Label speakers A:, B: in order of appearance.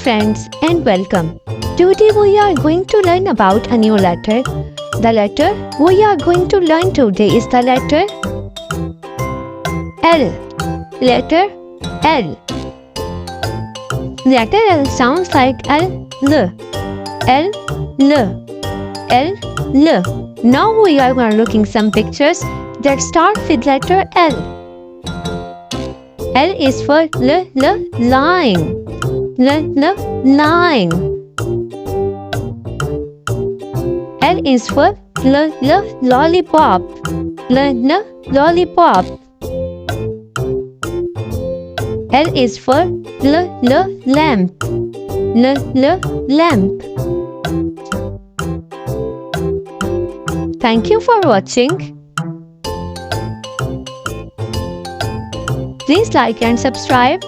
A: friends and welcome. Today we are going to learn about a new letter. The letter we are going to learn today is the letter L. Letter L. Letter L sounds like L. L. Now we are looking some pictures that start with letter L. L is for line. Line. L is for lollipop. Lollipop. L is for lamp. Lamp. Thank you for watching. Please like and subscribe.